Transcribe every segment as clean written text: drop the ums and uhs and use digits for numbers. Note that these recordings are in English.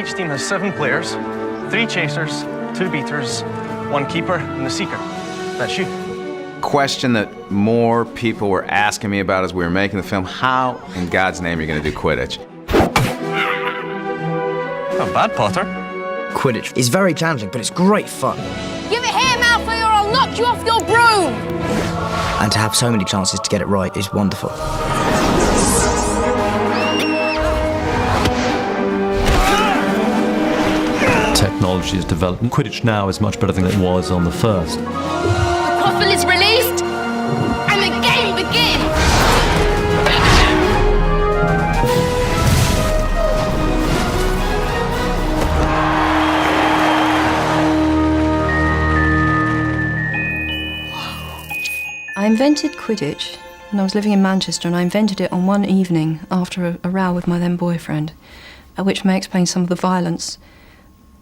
Each team has 7 players, 3 chasers, 2 beaters, 1 keeper, and the seeker. That's you. Question that more people were asking me about as we were making the film: how in God's name are you going to do Quidditch? Not bad, Potter. Quidditch is very challenging, but it's great fun. Give it here, Malfoy, or I'll knock you off your broom! And to have so many chances to get it right is wonderful. Technology is developing. Quidditch now is much better than it was on the first. The quaffle is released, and the game begins! I invented Quidditch when I was living in Manchester, and I invented it on one evening after a row with my then boyfriend, which may explain some of the violence.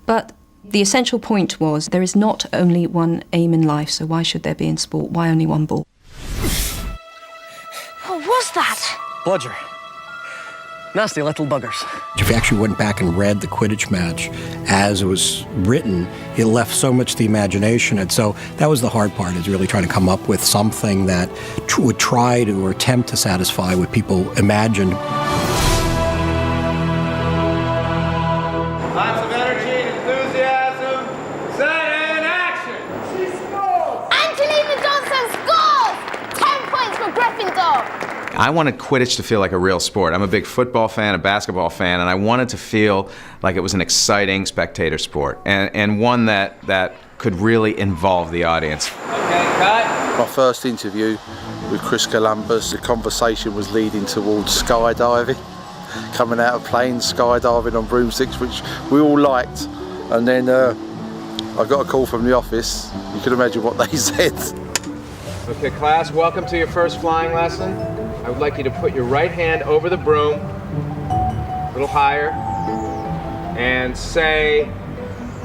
But the essential point was there is not only one aim in life, so why should there be in sport? Why only one ball? What was that? Bludger. Nasty little buggers. If you actually went back and read the Quidditch match as it was written, it left so much to the imagination. And so that was the hard part, is really trying to come up with something that would try to or attempt to satisfy what people imagined. Lots of energy and enthusiasm. Set in action! She scores! Angelina Johnson scores! 10 points for Gryffindor! I wanted Quidditch to feel like a real sport. I'm a big football fan, a basketball fan, and I wanted to feel like it was an exciting spectator sport, and one that could really involve the audience. Okay, cut. My first interview with Chris Columbus, the conversation was leading towards skydiving, coming out of planes, skydiving on broomsticks, which we all liked. And then I got a call from the office. You can imagine what they said. Okay, class, welcome to your first flying lesson. I would like you to put your right hand over the broom, a little higher, and say,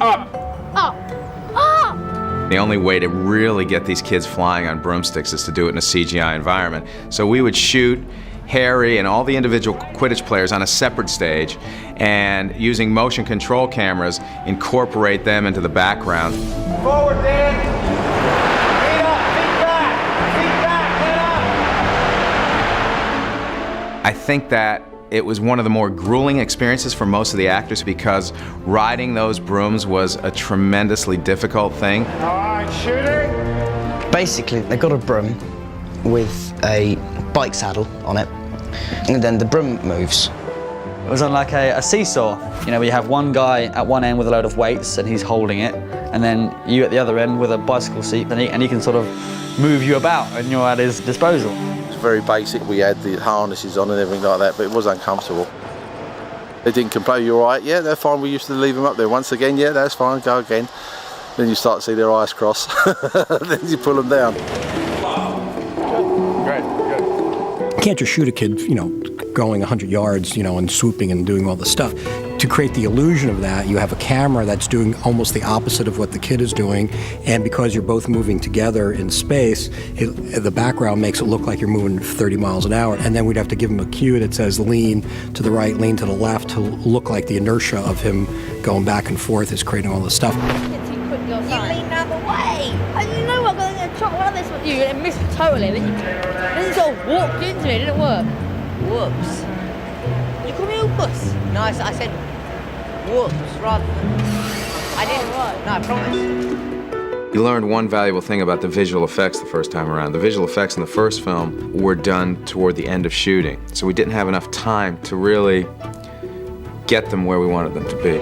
up. Up! Up! The only way to really get these kids flying on broomsticks is to do it in a CGI environment. So we would shoot Harry and all the individual Quidditch players on a separate stage, and using motion control cameras, incorporate them into the background. Forward, Dan. Feet up, feet back. Feet back, head up. I think that it was one of the more grueling experiences for most of the actors, because riding those brooms was a tremendously difficult thing. All right, shooting. Basically, they got a broom with a bike saddle on it, and then the broom moves. It was on like a seesaw, you know, where you have one guy at one end with a load of weights and he's holding it, and then you at the other end with a bicycle seat, and he can sort of move you about and you're at his disposal. It's very basic. We had the harnesses on and everything like that, but it was uncomfortable. They didn't complain. You all right? Yeah, they're fine. We used to leave them up there once again. Yeah, that's fine. Go again. Then you start to see their eyes cross. Then you pull them down. You can't just shoot a kid, you know, going 100 yards, you know, and swooping and doing all the stuff. To create the illusion of that, you have a camera that's doing almost the opposite of what the kid is doing, and because you're both moving together in space, the background makes it look like you're moving 30 miles an hour, and then we'd have to give him a cue that says lean to the right, lean to the left, to look like the inertia of him going back and forth is creating all this stuff. You lean the other way. And you know what, I'm going to chuck one of this with you and miss it totally. Then you sort of walked into it, didn't work. Whoops. Did you call me a bus? No, I said whoops rather than... I didn't. No, I promise. You learned one valuable thing about the visual effects the first time around. The visual effects in the first film were done toward the end of shooting, so we didn't have enough time to really get them where we wanted them to be.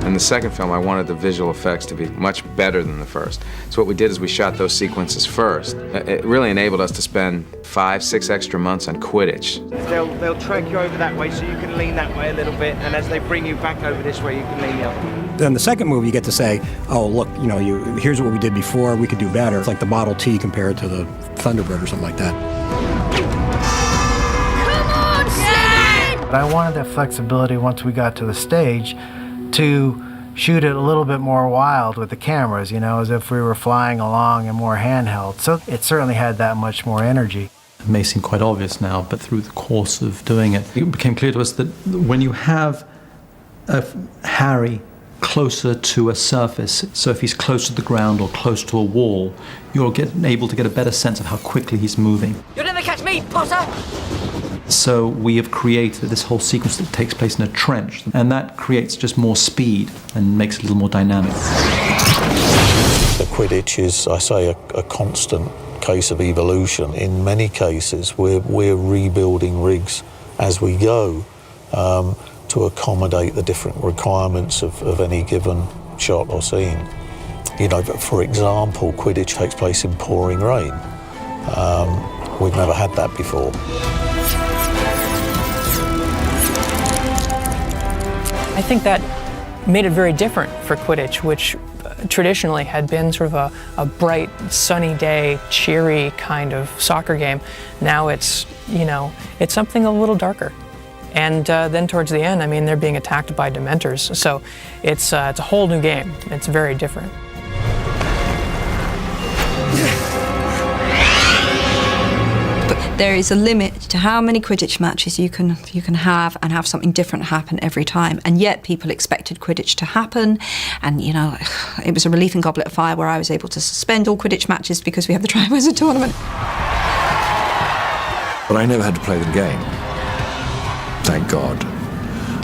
In the second film, I wanted the visual effects to be much better than the first. So what we did is we shot those sequences first. It really enabled us to spend 5-6 extra months on Quidditch. They'll track you over that way so you can lean that way a little bit, and as they bring you back over this way, you can lean the other way. Then the second movie, you get to say, oh, look, you know, here's what we did before, we could do better. It's like the Model T compared to the Thunderbird or something like that. Come on, Sid! But I wanted that flexibility once we got to the stage to shoot it a little bit more wild with the cameras, you know, as if we were flying along and more handheld. So it certainly had that much more energy. It may seem quite obvious now, but through the course of doing it, it became clear to us that when you have Harry closer to a surface, so if he's close to the ground or close to a wall, you're able to get a better sense of how quickly he's moving. You'll never catch me, Potter! So we have created this whole sequence that takes place in a trench, and that creates just more speed and makes it a little more dynamic. The Quidditch is, I say, a constant case of evolution. In many cases, we're rebuilding rigs as we go to accommodate the different requirements of any given shot or scene. You know, for example, Quidditch takes place in pouring rain. We've never had that before. I think that made it very different for Quidditch, which traditionally had been sort of a bright, sunny day, cheery kind of soccer game. Now it's, you know, it's something a little darker. And then towards the end, I mean, they're being attacked by Dementors. So it's a whole new game. It's very different. There is a limit to how many Quidditch matches you can have and have something different happen every time. And yet people expected Quidditch to happen. And, you know, it was a relief in Goblet of Fire where I was able to suspend all Quidditch matches because we have the Triwizard Tournament. But I never had to play the game. Thank God.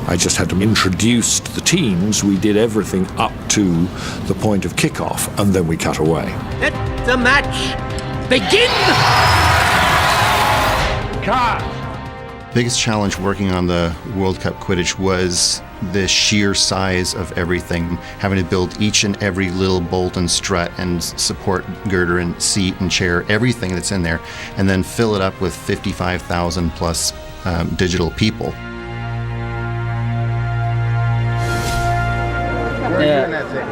I just had to introduce the teams. We did everything up to the point of kickoff, and then we cut away. Let the match begin! Biggest challenge working on the World Cup Quidditch was the sheer size of everything, having to build each and every little bolt and strut and support girder and seat and chair, everything that's in there, and then fill it up with 55,000 plus digital people. Where are you in that thing?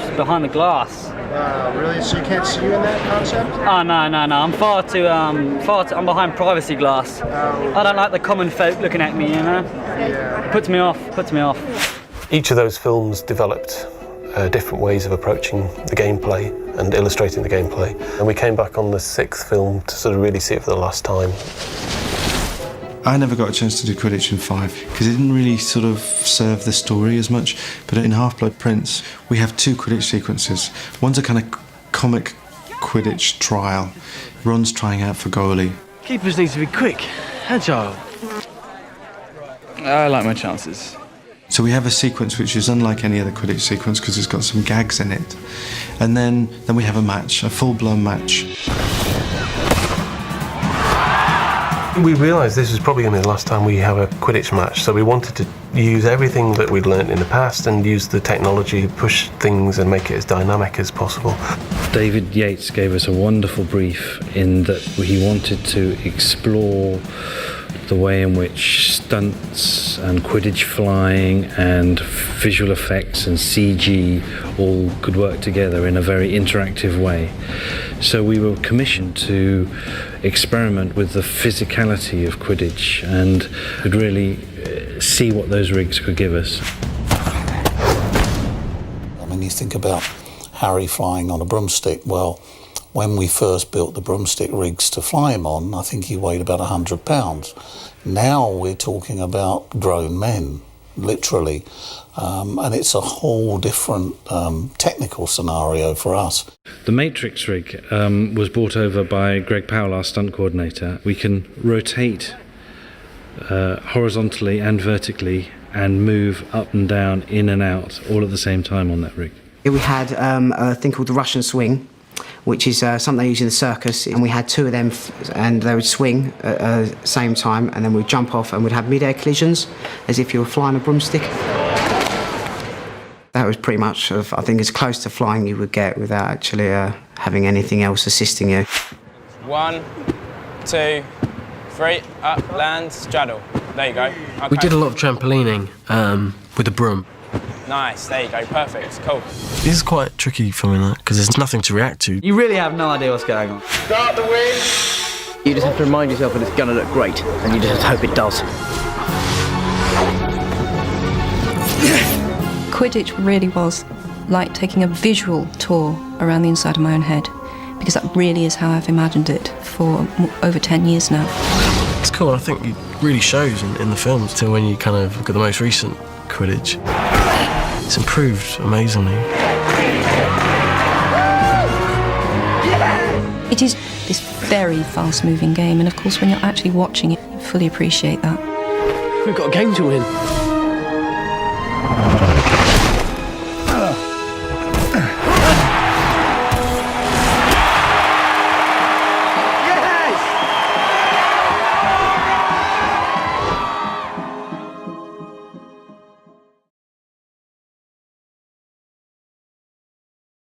It's behind the glass. Really? So you can't see you in that concept? Oh no! I'm I'm behind privacy glass. I don't like the common folk looking at me, you know? Yeah. Puts me off. Each of those films developed different ways of approaching the gameplay and illustrating the gameplay. And we came back on the 6th film to sort of really see it for the last time. I never got a chance to do Quidditch in 5 because it didn't really sort of serve the story as much. But in Half-Blood Prince, we have 2 Quidditch sequences. One's a kind of comic Quidditch trial. Ron's trying out for goalie. Keepers need to be quick, agile. I like my chances. So we have a sequence which is unlike any other Quidditch sequence because it's got some gags in it. And then we have a match, a full-blown match. We realised this was probably going to be the last time we have a Quidditch match, so we wanted to use everything that we'd learnt in the past and use the technology to push things and make it as dynamic as possible. David Yates gave us a wonderful brief in that he wanted to explore the way in which stunts and Quidditch flying and visual effects and CG all could work together in a very interactive way. So we were commissioned to experiment with the physicality of Quidditch and could really see what those rigs could give us. I mean, you think about Harry flying on a broomstick. Well, when we first built the broomstick rigs to fly him on, I think he weighed about 100 pounds. Now we're talking about grown men, literally. And it's a whole different technical scenario for us. The Matrix rig was brought over by Greg Powell, our stunt coordinator. We can rotate horizontally and vertically and move up and down, in and out, all at the same time on that rig. We had a thing called the Russian swing, which is something they use in the circus, and we had 2 of them, and they would swing at the same time, and then we'd jump off and we'd have mid-air collisions as if you were flying a broomstick. That was pretty much, I think, as close to flying you would get without actually having anything else assisting you. 1, 2, 3, up, land, straddle. There you go. Okay. We did a lot of trampolining with a broom. Nice, there you go, perfect, cool. This is quite tricky filming that because there's nothing to react to. You really have no idea what's going on. Start the wind. You just have to remind yourself that it's going to look great, and you just have to hope it does. Quidditch really was like taking a visual tour around the inside of my own head, because that really is how I've imagined it for over 10 years now. It's cool, I think it really shows in the films to when you kind of look at the most recent Quidditch. It's improved amazingly. It is this very fast-moving game, and of course when you're actually watching it, you fully appreciate that. We've got a game to win.